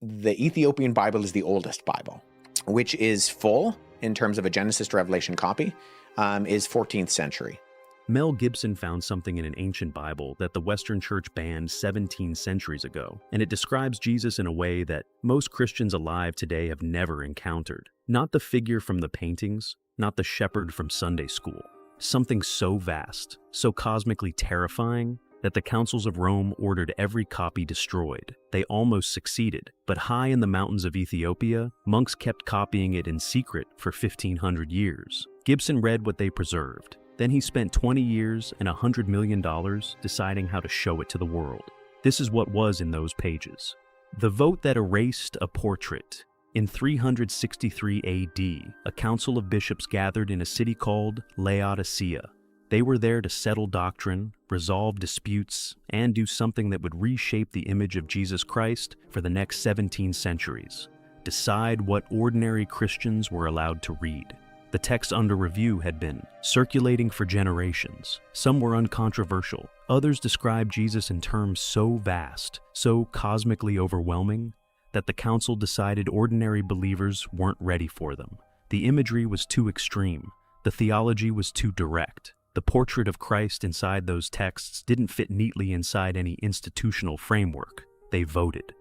The Ethiopian Bible is the oldest Bible, which is full in terms of a Genesis to Revelation copy, is 14th century. Mel Gibson found something in an ancient Bible that the Western Church banned 17 centuries ago, and it describes Jesus in a way that most Christians alive today have never encountered. Not the figure from the paintings, not the shepherd from Sunday school. Something so vast, so cosmically terrifying, that the councils of Rome ordered every copy destroyed. They almost succeeded, but high in the mountains of Ethiopia, monks kept copying it in secret for 1,500 years. Gibson read what they preserved. Then he spent 20 years and $100 million deciding how to show it to the world. This is what was in those pages. The vote that erased a portrait. In 363 AD, a council of bishops gathered in a city called Laodicea. They were there to settle doctrine, resolve disputes, and do something that would reshape the image of Jesus Christ for the next 17 centuries. Decide what ordinary Christians were allowed to read. The texts under review had been circulating for generations. Some were uncontroversial. Others described Jesus in terms so vast, so cosmically overwhelming, that the council decided ordinary believers weren't ready for them. The imagery was too extreme. The theology was too direct. The portrait of Christ inside those texts didn't fit neatly inside any institutional framework. They voted.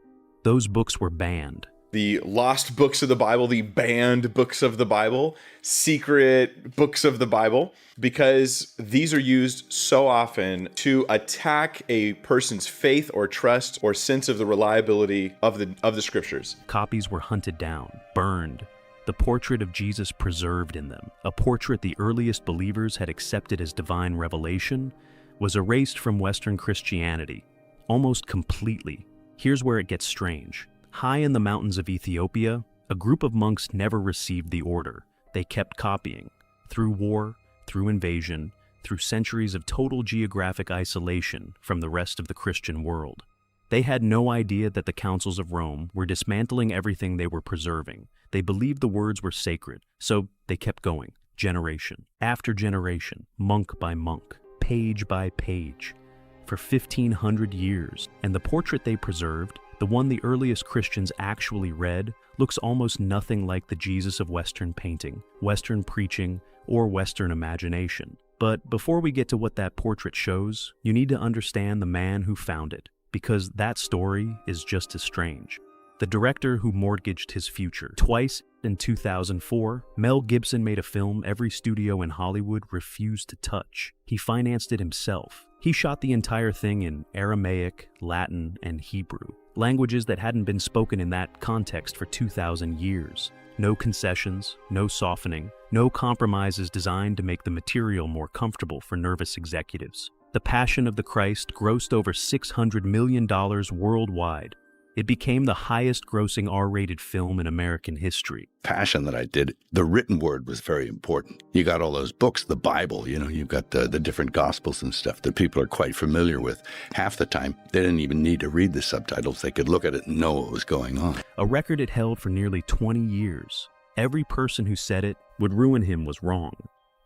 Those books were banned. The lost books of the Bible, the banned books of the Bible, secret books of the Bible, because these are used so often to attack a person's faith or trust or sense of the reliability of the scriptures. Copies were hunted down, burned, the portrait of Jesus preserved in them, a portrait the earliest believers had accepted as divine revelation, was erased from Western Christianity, almost completely. Here's where it gets strange. High in the mountains of Ethiopia, a group of monks never received the order. They kept copying. Through war, through invasion, through centuries of total geographic isolation from the rest of the Christian world. They had no idea that the councils of Rome were dismantling everything they were preserving. They believed the words were sacred, so they kept going, generation after generation, monk by monk, page by page, for 1,500 years. And the portrait they preserved, the one the earliest Christians actually read, looks almost nothing like the Jesus of Western painting, Western preaching, or Western imagination. But before we get to what that portrait shows, you need to understand the man who found it, because that story is just as strange. The director who mortgaged his future. Twice in 2004, Mel Gibson made a film every studio in Hollywood refused to touch. He financed it himself. He shot the entire thing in Aramaic, Latin, and Hebrew, languages that hadn't been spoken in that context for 2,000 years. No concessions, no softening, no compromises designed to make the material more comfortable for nervous executives. The Passion of the Christ grossed over $600 million worldwide. It became the highest-grossing R-rated film in American history. Passion that I did, the written word was very important. You got all those books, the Bible, you've got the different Gospels and stuff that people are quite familiar with. Half the time, they didn't even need to read the subtitles. They could look at it and know what was going on. A record it held for nearly 20 years. Every person who said it would ruin him was wrong.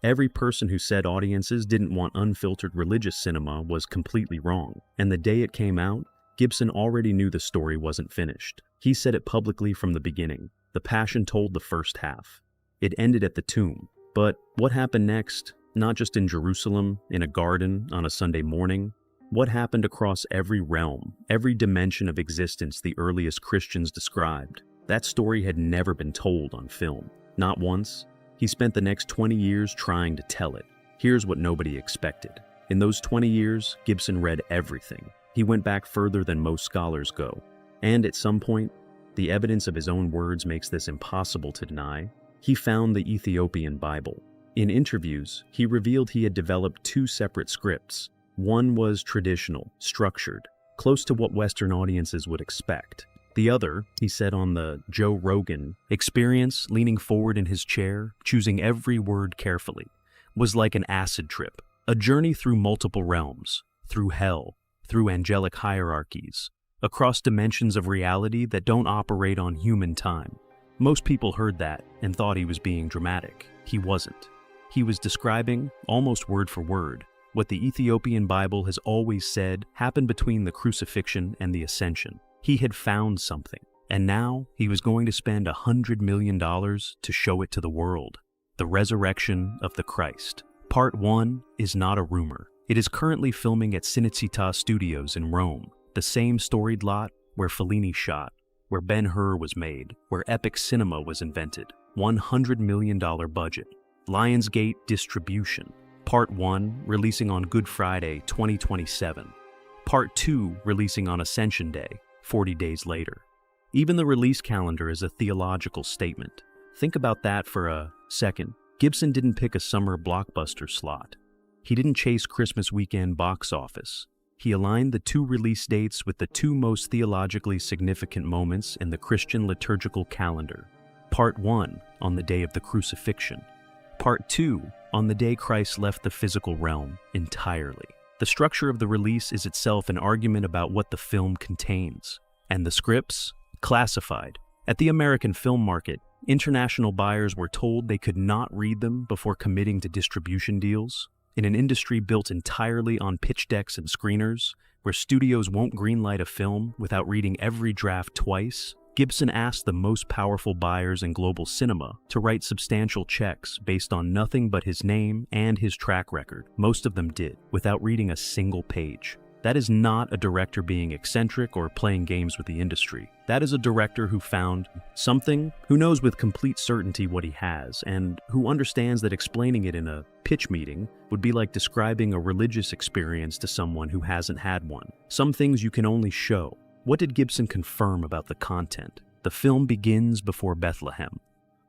Every person who said audiences didn't want unfiltered religious cinema was completely wrong. And the day it came out, Gibson already knew the story wasn't finished. He said it publicly from the beginning. The Passion told the first half. It ended at the tomb. But what happened next, not just in Jerusalem, in a garden, on a Sunday morning, what happened across every realm, every dimension of existence the earliest Christians described? That story had never been told on film. Not once. He spent the next 20 years trying to tell it. Here's what nobody expected. In those 20 years, Gibson read everything. He went back further than most scholars go. And at some point, the evidence of his own words makes this impossible to deny, he found the Ethiopian Bible. In interviews, he revealed he had developed two separate scripts. One was traditional, structured, close to what Western audiences would expect. The other, he said on the Joe Rogan Experience, leaning forward in his chair, choosing every word carefully, was like an acid trip, a journey through multiple realms, through hell, through angelic hierarchies, across dimensions of reality that don't operate on human time. Most people heard that and thought he was being dramatic. He wasn't. He was describing, almost word for word, what the Ethiopian Bible has always said happened between the crucifixion and the ascension. He had found something. And now he was going to spend $100 million to show it to the world. The Resurrection of the Christ. Part 1 is not a rumor. It is currently filming at Cinecittà Studios in Rome, the same storied lot where Fellini shot, where Ben-Hur was made, where epic cinema was invented. $100 million budget. Lionsgate distribution. Part 1 releasing on Good Friday 2027. Part 2 releasing on Ascension Day, 40 days later. Even the release calendar is a theological statement. Think about that for a second. Gibson didn't pick a summer blockbuster slot. He didn't chase Christmas weekend box office. He aligned the two release dates with the two most theologically significant moments in the Christian liturgical calendar. Part 1 on the day of the crucifixion. Part 2 on the day Christ left the physical realm entirely. The structure of the release is itself an argument about what the film contains. And the scripts? Classified. At the American film market, international buyers were told they could not read them before committing to distribution deals. In an industry built entirely on pitch decks and screeners, where studios won't greenlight a film without reading every draft twice, Gibson asked the most powerful buyers in global cinema to write substantial checks based on nothing but his name and his track record. Most of them did, without reading a single page. That is not a director being eccentric or playing games with the industry. That is a director who found something, who knows with complete certainty what he has, and who understands that explaining it in a pitch meeting would be like describing a religious experience to someone who hasn't had one. Some things you can only show. What did Gibson confirm about the content? The film begins before Bethlehem.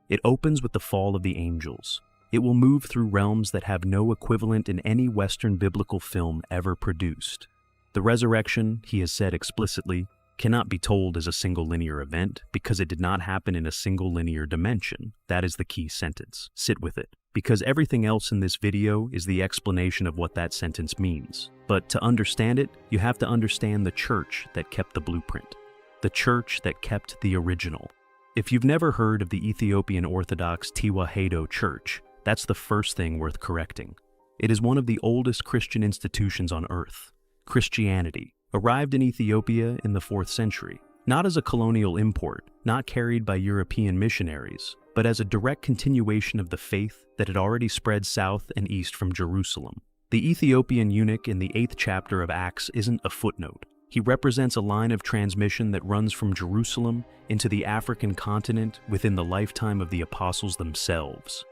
It opens with the fall of the angels. It will move through realms that have no equivalent in any Western biblical film ever produced. The resurrection, he has said explicitly, cannot be told as a single linear event because it did not happen in a single linear dimension. That is the key sentence. Sit with it. Because everything else in this video is the explanation of what that sentence means. But to understand it, you have to understand the church that kept the blueprint. The church that kept the original. If you've never heard of the Ethiopian Orthodox Tewahedo Church, that's the first thing worth correcting. It is one of the oldest Christian institutions on earth. Christianity arrived in Ethiopia in the 4th century, not as a colonial import, not carried by European missionaries, but as a direct continuation of the faith that had already spread south and east from Jerusalem. The Ethiopian eunuch in the 8th chapter of Acts isn't a footnote. He represents a line of transmission that runs from Jerusalem into the African continent within the lifetime of the apostles themselves.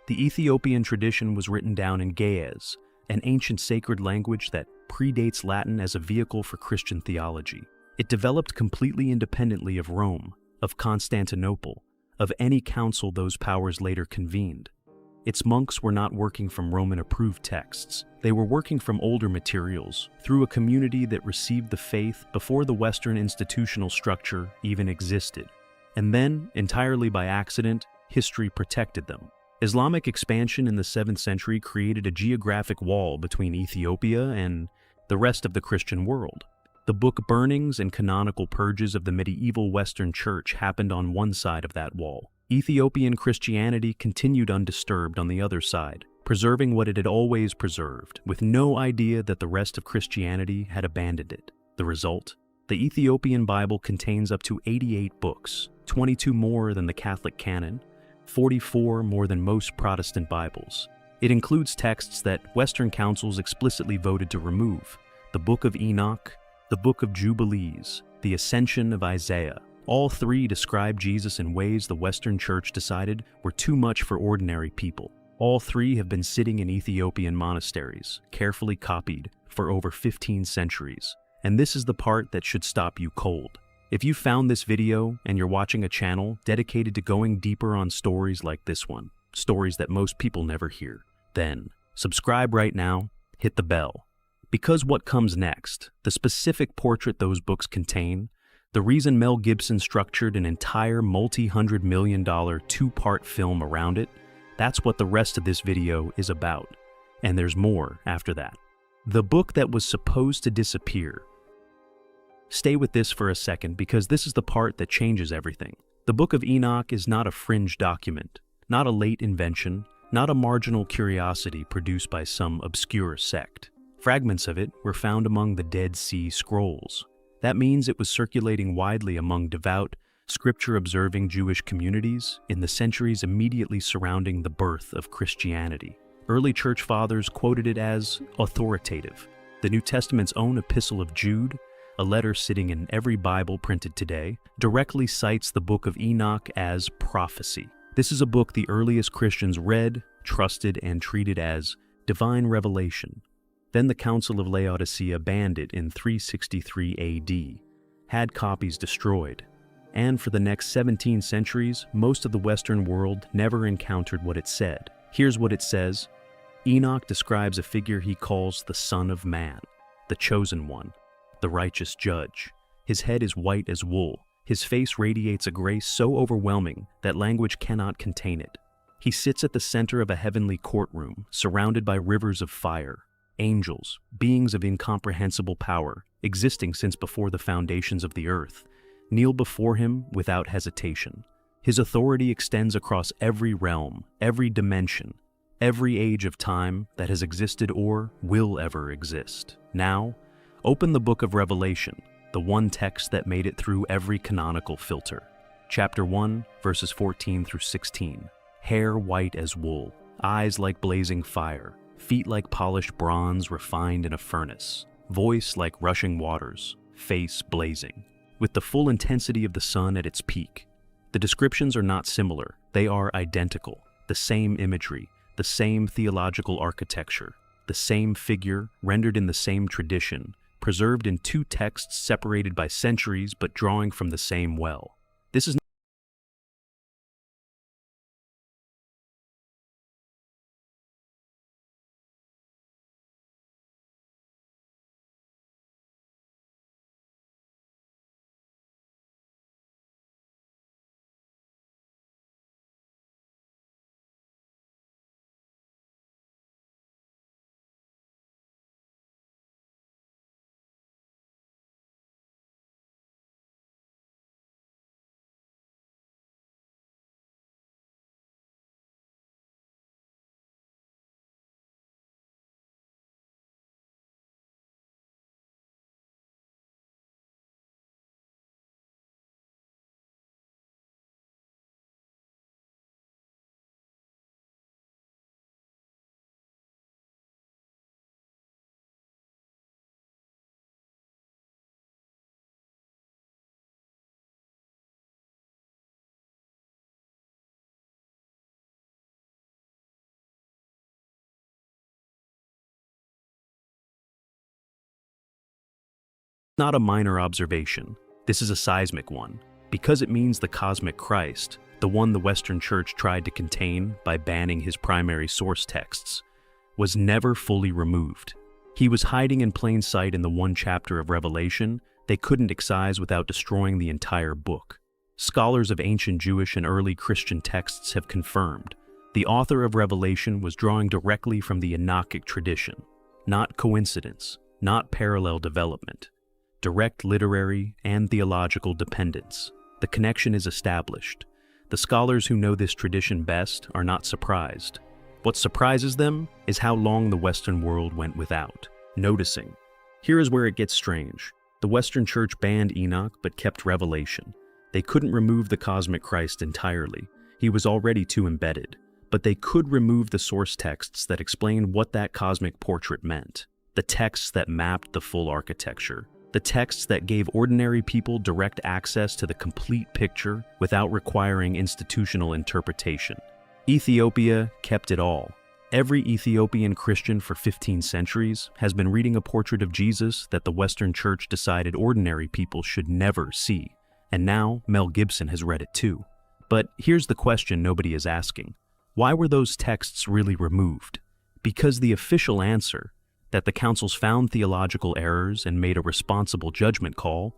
The Ethiopian tradition was written down in Ge'ez, an ancient sacred language that predates Latin as a vehicle for Christian theology. It developed completely independently of Rome, of Constantinople, of any council those powers later convened. Its monks were not working from Roman-approved texts. They were working from older materials, through a community that received the faith before the Western institutional structure even existed. And then, entirely by accident, history protected them. Islamic expansion in the 7th century created a geographic wall between Ethiopia and the rest of the Christian world. The book burnings and canonical purges of the medieval Western Church happened on one side of that wall. Ethiopian Christianity continued undisturbed on the other side, preserving what it had always preserved, with no idea that the rest of Christianity had abandoned it. The result? The Ethiopian Bible contains up to 88 books, 22 more than the Catholic canon, 44 more than most Protestant Bibles. It includes texts that Western councils explicitly voted to remove: the Book of Enoch, the Book of Jubilees, the Ascension of Isaiah. All three describe Jesus in ways the Western Church decided were too much for ordinary people. All three have been sitting in Ethiopian monasteries, carefully copied, for over 15 centuries. And this is the part that should stop you cold. If you found this video and you're watching a channel dedicated to going deeper on stories like this one, stories that most people never hear, then subscribe right now, hit the bell. Because what comes next, the specific portrait those books contain, the reason Mel Gibson structured an entire multi-$100 million two-part film around it, that's what the rest of this video is about. And there's more after that. The book that was supposed to disappear. Stay with this for a second because this is the part that changes everything. The Book of Enoch is not a fringe document, not a late invention, not a marginal curiosity produced by some obscure sect. Fragments of it were found among the Dead Sea Scrolls. That means it was circulating widely among devout, Scripture-observing Jewish communities in the centuries immediately surrounding the birth of Christianity. Early church fathers quoted it as authoritative. The New Testament's own Epistle of Jude, a letter sitting in every Bible printed today, directly cites the book of Enoch as prophecy. This is a book the earliest Christians read, trusted, and treated as divine revelation. Then the Council of Laodicea banned it in 363 AD, had copies destroyed, and for the next 17 centuries, most of the Western world never encountered what it said. Here's what it says. Enoch describes a figure he calls the Son of Man, the Chosen One, the righteous judge. His head is white as wool. His face radiates a grace so overwhelming that language cannot contain it. He sits at the center of a heavenly courtroom, surrounded by rivers of fire, angels, beings of incomprehensible power, existing since before the foundations of the earth, kneel before him without hesitation. His authority extends across every realm, every dimension, every age of time that has existed or will ever exist. Now, open the book of Revelation, the one text that made it through every canonical filter. Chapter 1, verses 14 through 16. Hair white as wool, eyes like blazing fire, feet like polished bronze refined in a furnace, voice like rushing waters, face blazing, with the full intensity of the sun at its peak. The descriptions are not similar, they are identical, the same imagery, the same theological architecture, the same figure, rendered in the same tradition, preserved in two texts separated by centuries but drawing from the same well. This is not a minor observation. This is a seismic one, because it means the cosmic Christ, the one the Western Church tried to contain by banning his primary source texts, was never fully removed. He was hiding in plain sight in the one chapter of Revelation they couldn't excise without destroying the entire book. Scholars of ancient Jewish and early Christian texts have confirmed the author of Revelation was drawing directly from the Enochic tradition. Not coincidence, not parallel development. Direct literary and theological dependence. The connection is established. The scholars who know this tradition best are not surprised. What surprises them is how long the Western world went without noticing. Here is where it gets strange. The Western Church banned Enoch but kept Revelation. They couldn't remove the cosmic Christ entirely. He was already too embedded. But they could remove the source texts that explained what that cosmic portrait meant. The texts that mapped the full architecture. The texts that gave ordinary people direct access to the complete picture without requiring institutional interpretation. Ethiopia kept it all. Every Ethiopian Christian for 15 centuries has been reading a portrait of Jesus that the Western Church decided ordinary people should never see. And now Mel Gibson has read it too. But here's the question nobody is asking. Why were those texts really removed? Because the official answer, that the councils found theological errors and made a responsible judgment call,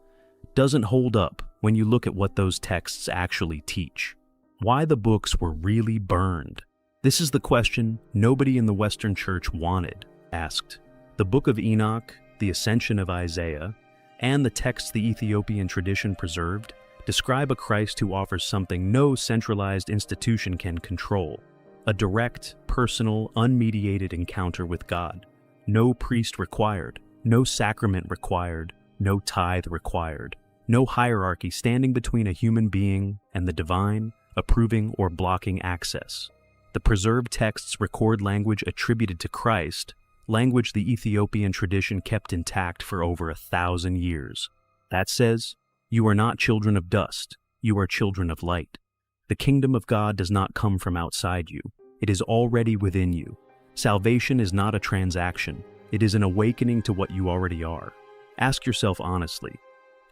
doesn't hold up when you look at what those texts actually teach. Why the books were really burned. This is the question nobody in the Western Church wanted, asked. The Book of Enoch, the Ascension of Isaiah, and the texts the Ethiopian tradition preserved describe a Christ who offers something no centralized institution can control. A direct, personal, unmediated encounter with God. No priest required, no sacrament required, no tithe required, no hierarchy standing between a human being and the divine, approving or blocking access. The preserved texts record language attributed to Christ, language the Ethiopian tradition kept intact for over 1,000 years. That says, "You are not children of dust, you are children of light." The kingdom of God does not come from outside you. It is already within you. Salvation is not a transaction. It is an awakening to what you already are. Ask yourself honestly,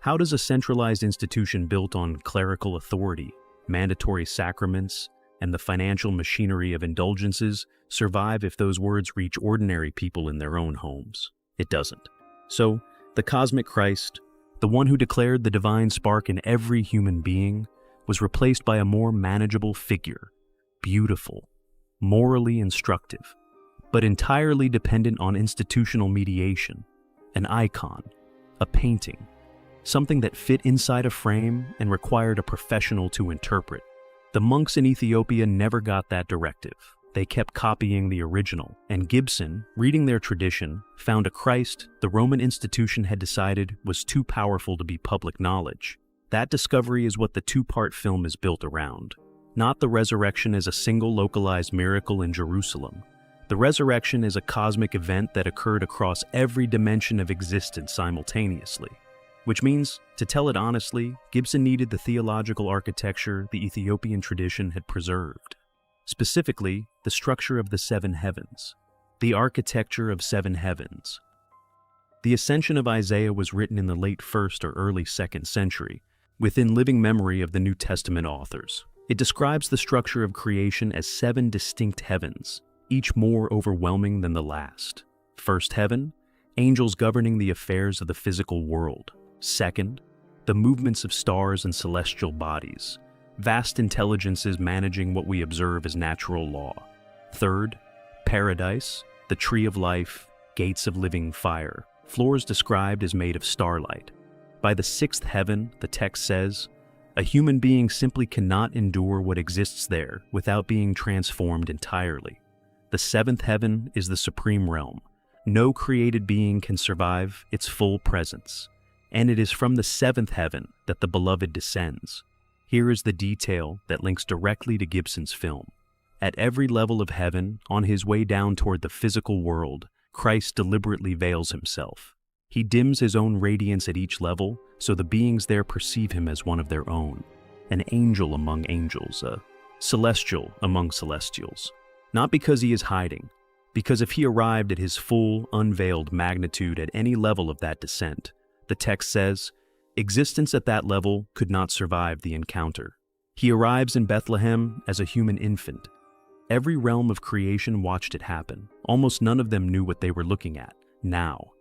how does a centralized institution built on clerical authority, mandatory sacraments, and the financial machinery of indulgences survive if those words reach ordinary people in their own homes? It doesn't. So, the cosmic Christ, the one who declared the divine spark in every human being, was replaced by a more manageable figure, beautiful, morally instructive, but entirely dependent on institutional mediation, an icon, a painting, something that fit inside a frame and required a professional to interpret. The monks in Ethiopia never got that directive. They kept copying the original, and Gibson, reading their tradition, found a Christ the Roman institution had decided was too powerful to be public knowledge. That discovery is what the two-part film is built around. Not the resurrection as a single localized miracle in Jerusalem. The resurrection is a cosmic event that occurred across every dimension of existence simultaneously. Which means, to tell it honestly, Gibson needed the theological architecture the Ethiopian tradition had preserved. Specifically, the structure of the seven heavens. The architecture of seven heavens. The Ascension of Isaiah was written in the late 1st or early 2nd century, within living memory of the New Testament authors. It describes the structure of creation as 7 distinct heavens, each more overwhelming than the last. First heaven, angels governing the affairs of the physical world. Second, the movements of stars and celestial bodies, vast intelligences managing what we observe as natural law. Third, paradise, the tree of life, gates of living fire, floors described as made of starlight. By the 6th heaven, the text says, a human being simply cannot endure what exists there without being transformed entirely. The 7th heaven is the supreme realm. No created being can survive its full presence. And it is from the 7th heaven that the beloved descends. Here is the detail that links directly to Gibson's film. At every level of heaven, on his way down toward the physical world, Christ deliberately veils himself. He dims his own radiance at each level, so the beings there perceive him as one of their own. An angel among angels, a celestial among celestials. Not because he is hiding, because if he arrived at his full, unveiled magnitude at any level of that descent, the text says, existence at that level could not survive the encounter. He arrives in Bethlehem as a human infant. Every realm of creation watched it happen. Almost none of them knew what they were looking at. Now,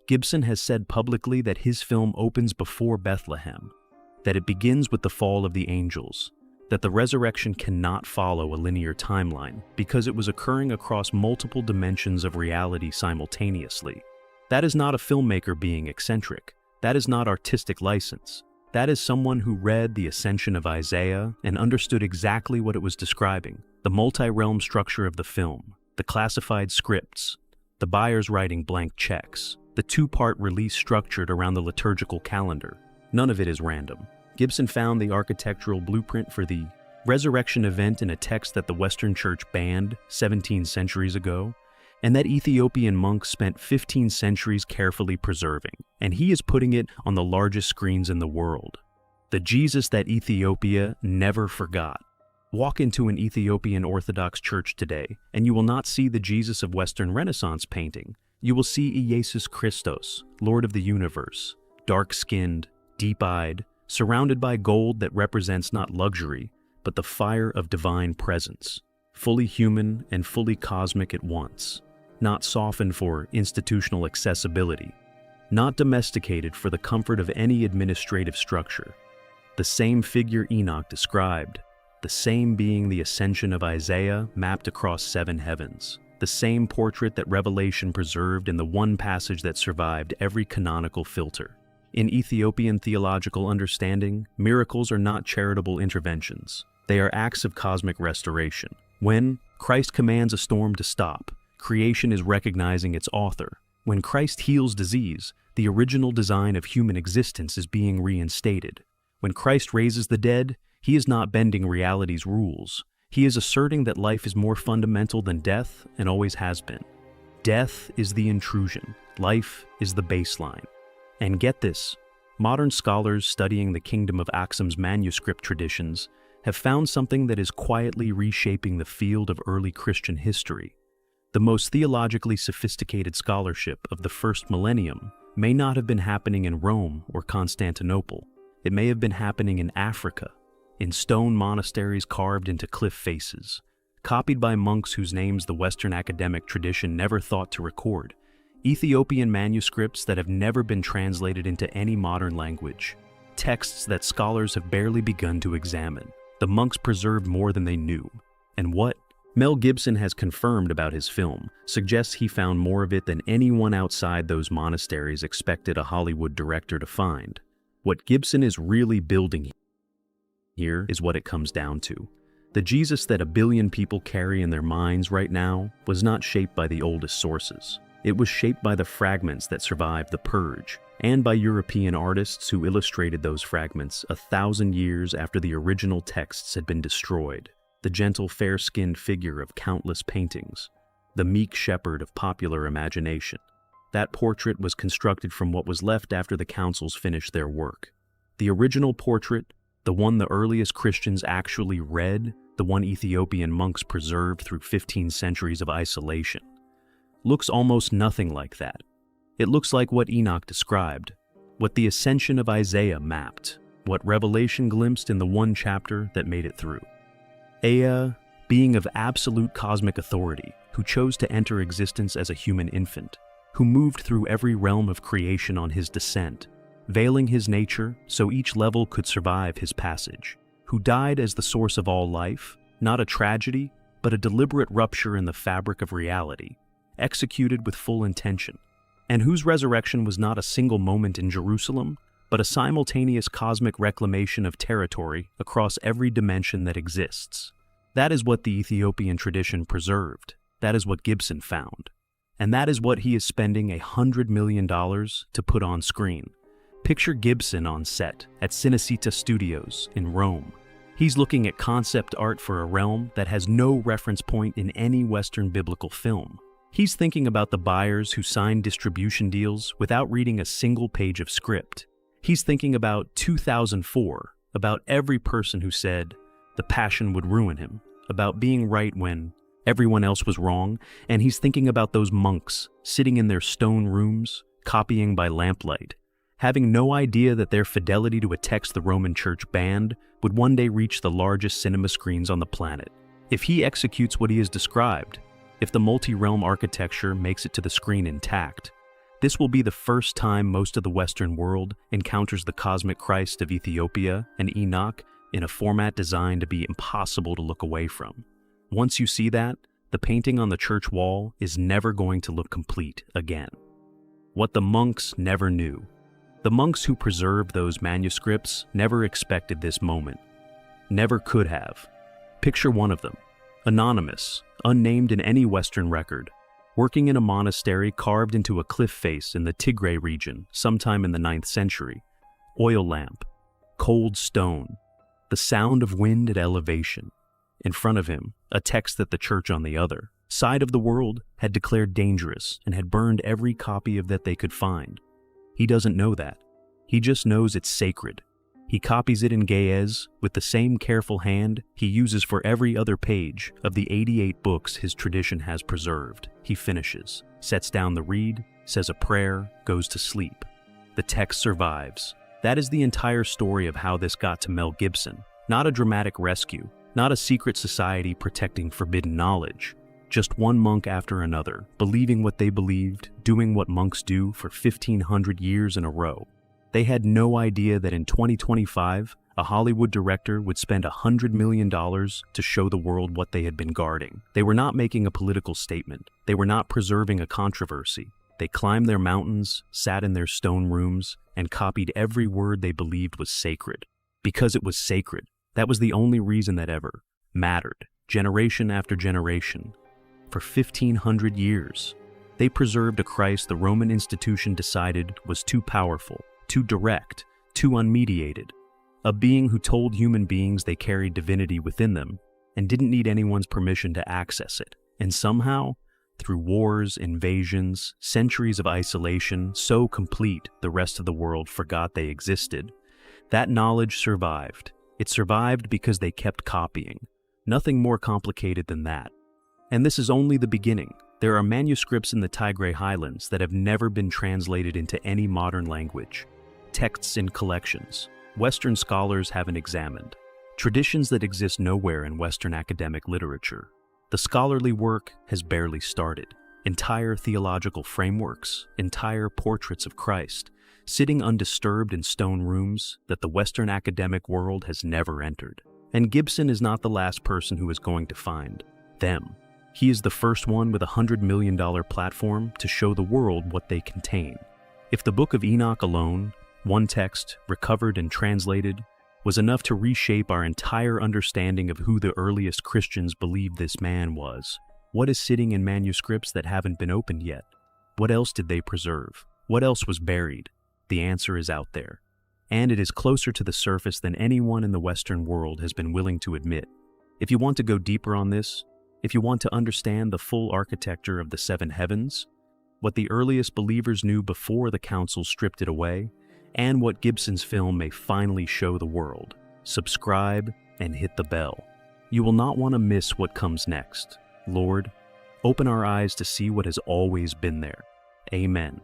Gibson has said publicly that his film opens before Bethlehem, that it begins with the fall of the angels, that the resurrection cannot follow a linear timeline because it was occurring across multiple dimensions of reality simultaneously. That is not a filmmaker being eccentric. That is not artistic license. That is someone who read the Ascension of Isaiah and understood exactly what it was describing, the multi-realm structure of the film, the classified scripts, the buyers writing blank checks, the two-part release structured around the liturgical calendar. None of it is random. Gibson found the architectural blueprint for the resurrection event in a text that the Western Church banned 17 centuries ago, and that Ethiopian monks spent 15 centuries carefully preserving, and he is putting it on the largest screens in the world. The Jesus that Ethiopia never forgot. Walk into an Ethiopian Orthodox church today, and you will not see the Jesus of Western Renaissance painting. You will see Jesus Christos, Lord of the universe, dark-skinned, deep-eyed, surrounded by gold that represents not luxury, but the fire of divine presence, fully human and fully cosmic at once, not softened for institutional accessibility, not domesticated for the comfort of any administrative structure. The same figure Enoch described, the same being the ascension of Isaiah mapped across 7 heavens, the same portrait that Revelation preserved in the one passage that survived every canonical filter. In Ethiopian theological understanding, miracles are not charitable interventions. They are acts of cosmic restoration. When Christ commands a storm to stop, creation is recognizing its author. When Christ heals disease, The original design of human existence is being reinstated. When Christ raises the dead, he is not bending reality's rules. He is asserting that life is more fundamental than death and always has been. Death is the intrusion. Life is the baseline. And get this, modern scholars studying the Kingdom of Aksum's manuscript traditions have found something that is quietly reshaping the field of early Christian history. The most theologically sophisticated scholarship of the first millennium may not have been happening in Rome or Constantinople. It may have been happening in Africa, in stone monasteries carved into cliff faces, copied by monks whose names the Western academic tradition never thought to record, Ethiopian manuscripts that have never been translated into any modern language, texts that scholars have barely begun to examine. The monks preserved more than they knew. And what Mel Gibson has confirmed about his film suggests he found more of it than anyone outside those monasteries expected a Hollywood director to find. What Gibson is really building here is what it comes down to. The Jesus that a billion people carry in their minds right now was not shaped by the oldest sources. It was shaped by the fragments that survived the Purge, and by European artists who illustrated those fragments 1,000 years after the original texts had been destroyed. The gentle, fair-skinned figure of countless paintings, the meek shepherd of popular imagination. That portrait was constructed from what was left after the councils finished their work. The original portrait, the one the earliest Christians actually read, the one Ethiopian monks preserved through 15 centuries of isolation, looks almost nothing like that. It looks like what Enoch described, what the ascension of Isaiah mapped, what Revelation glimpsed in the one chapter that made it through. Ea, being of absolute cosmic authority, who chose to enter existence as a human infant, who moved through every realm of creation on his descent, veiling his nature so each level could survive his passage, who died as the source of all life, not a tragedy, but a deliberate rupture in the fabric of reality, executed with full intention, and whose resurrection was not a single moment in Jerusalem, but a simultaneous cosmic reclamation of territory across every dimension that exists. That is what the Ethiopian tradition preserved. That is what Gibson found. And that is what he is spending $100 million to put on screen. Picture Gibson on set at Cinecittà Studios in Rome. He's looking at concept art for a realm that has no reference point in any Western biblical film. He's thinking about the buyers who signed distribution deals without reading a single page of script. He's thinking about 2004, about every person who said the passion would ruin him, about being right when everyone else was wrong, and he's thinking about those monks sitting in their stone rooms, copying by lamplight, having no idea that their fidelity to a text the Roman Church banned would one day reach the largest cinema screens on the planet. If he executes what he has described, if the multi-realm architecture makes it to the screen intact, this will be the first time most of the Western world encounters the cosmic Christ of Ethiopia and Enoch in a format designed to be impossible to look away from. Once you see that, the painting on the church wall is never going to look complete again. What the monks never knew. The monks who preserved those manuscripts never expected this moment. Never could have. Picture one of them, anonymous, unnamed in any Western record, working in a monastery carved into a cliff face in the Tigray region sometime in the 9th century. Oil lamp, cold stone, the sound of wind at elevation. In front of him, a text that the church on the other side of the world had declared dangerous and had burned every copy of that they could find. He doesn't know that. He just knows it's sacred. He copies it in Ge'ez with the same careful hand he uses for every other page of the 88 books his tradition has preserved. He finishes, sets down the reed, says a prayer, goes to sleep. The text survives. That is the entire story of how this got to Mel Gibson. Not a dramatic rescue, not a secret society protecting forbidden knowledge. Just one monk after another, believing what they believed, doing what monks do for 1,500 years in a row. They had no idea that in 2025, a Hollywood director would spend $100 million to show the world what they had been guarding. They were not making a political statement. They were not preserving a controversy. They climbed their mountains, sat in their stone rooms, and copied every word they believed was sacred. Because it was sacred. That was the only reason that ever mattered, generation after generation. For 1,500 years. They preserved a Christ the Roman institution decided was too powerful, too direct, too unmediated, a being who told human beings they carried divinity within them and didn't need anyone's permission to access it. And somehow, through wars, invasions, centuries of isolation so complete the rest of the world forgot they existed, that knowledge survived. It survived because they kept copying. Nothing more complicated than that. And this is only the beginning. There are manuscripts in the Tigray Highlands that have never been translated into any modern language. Texts in collections Western scholars haven't examined. Traditions that exist nowhere in Western academic literature. The scholarly work has barely started. Entire theological frameworks, entire portraits of Christ, sitting undisturbed in stone rooms that the Western academic world has never entered. And Gibson is not the last person who is going to find them. He is the first one with a $100 million platform to show the world what they contain. If the Book of Enoch alone, one text, recovered and translated, was enough to reshape our entire understanding of who the earliest Christians believed this man was, what is sitting in manuscripts that haven't been opened yet? What else did they preserve? What else was buried? The answer is out there. And it is closer to the surface than anyone in the Western world has been willing to admit. If you want to go deeper on this, if you want to understand the full architecture of the seven heavens, what the earliest believers knew before the council stripped it away, and what Gibson's film may finally show the world, subscribe and hit the bell. You will not want to miss what comes next. Lord, open our eyes to see what has always been there. Amen.